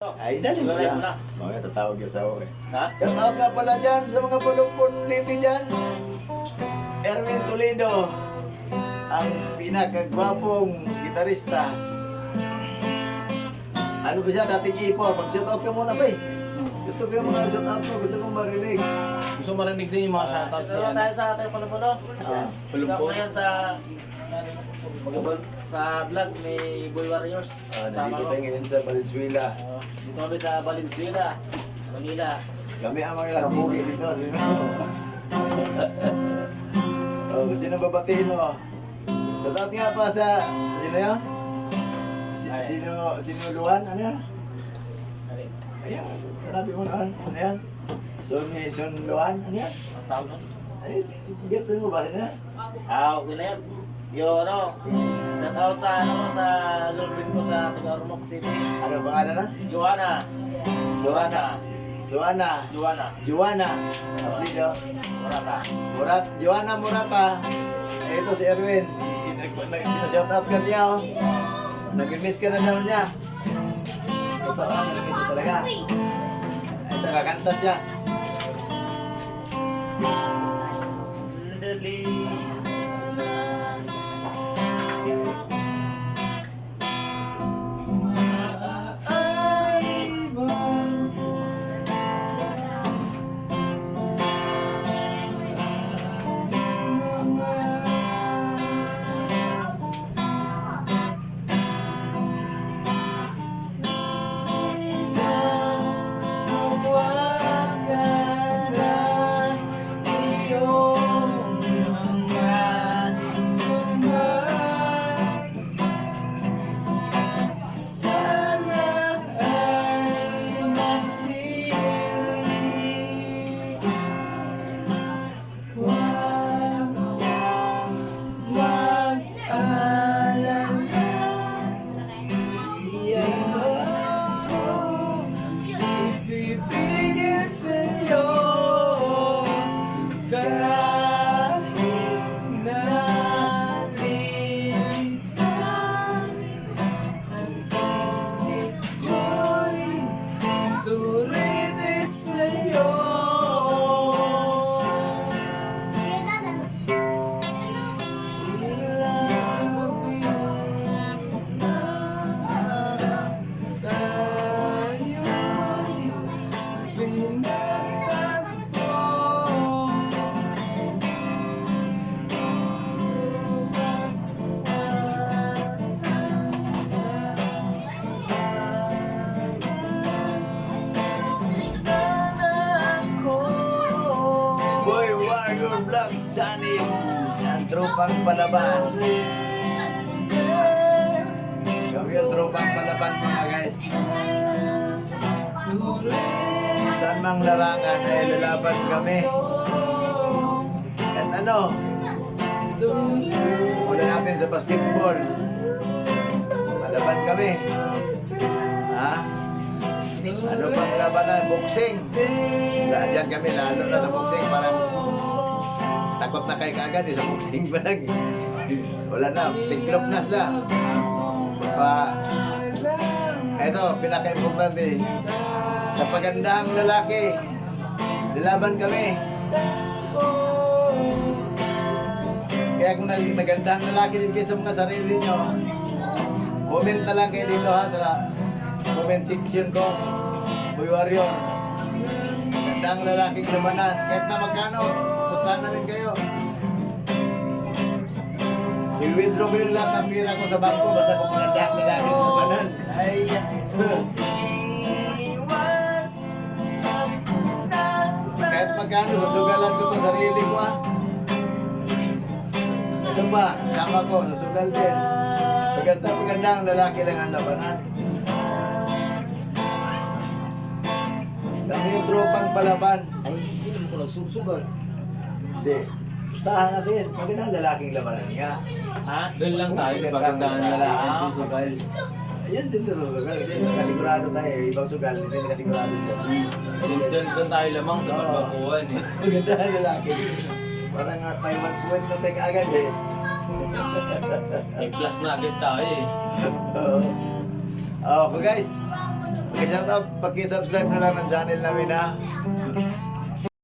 Ay, dali mo Wala na. na. Mga tatawag yung asawa eh. Ha? Shout out ka pala dyan sa mga pulong-punliti dyan. Erwin Toledo, ang pinakagwapong gitarista. Ano ba siya, dating ipo? Mag-shout out ka muna ba eh? Gusto ko yung mga shout out mo, gusto kong marinig. Gusto marinig din yung mga shoutout Siguro niyan. tayo sa ating palupulo. Palupulo. Ngayon sa vlog ni Boy Warriors. Nandito tayo ngayon sa Valenzuela. Dito kami sa Valenzuela, Manila. Kami ang mga rabugi dito. Sabi mo. Oh, gusto nang babatiin mo. Shout out nga pa sa, sino yun? Sino Luan? Ano yan? Ayan, hanapin mo na. Ano yan? Son Luan? Ano yan? Ang tawag nun? Ay, girlfriend mo ba? Ano yan? Okay na yan. Yo, ano, shout out sa Lord ko sa Tigarumok City. Ano pangalan na? Joanna. Joanna. Joanna. Apelido. Joanna Morata. Ito si Erwin. Sinashoutout ka niya. Nag-miss ka na daw niya. Totoo, nag-miss talaga. Ito, kakanta siya. Sandali. Boy Warrior Vlog Channel. Ang tropang palaban. Kami yung tropang palaban mga guys. Saan mang larangan ay lalaban kami. At ano? Simulan natin sa basketball. Palaban kami. Ha? Ano pang labanan? Boxing. Diyan kami lalo na sa boxing. Parang takot na kayo kagad sa boxing pa lang. Wala na, tiklop na sila. Eto, pinaka-importante. Sa pagandang lalaki, lalaban kami. Kaya kung nagandang lalaki din kayo sa mga sarili nyo, comment na lang kayo dito ha sa comment section ko. Boy Warrior. Gandang lalaking labanan. Kahit na magkano, pustahan namin kayo. I-withdraw ko yung lahat ng pira ko sa bangko basta kung gandang lalaking labanan. Kahit magkano, susugalan ko itong sarili ko ha. Ito pa, sama ko, susugal din. Pagkasta magandang lalaki lang ang labanan. Kami yung tropang palaban. Ay, hindi naman ko nagsusugal. Hindi. Pustahan natin. Magandang lalaking labanan nga. Ha? Doon lang tayo sa pagandaan na lang susugal. Ayun din ito susugal. Kasi nakasigurado tayo. Ibang sugal, hindi nakasigurado siya. Doon tayo lamang sa pagbakuhan eh. Magandang lalaki. Parang may mag-point na tayo agad eh. May plus na agad tayo eh. Oo. Okay guys. Paki-shoutout, paki-subscribe na lang ng channel namin ha.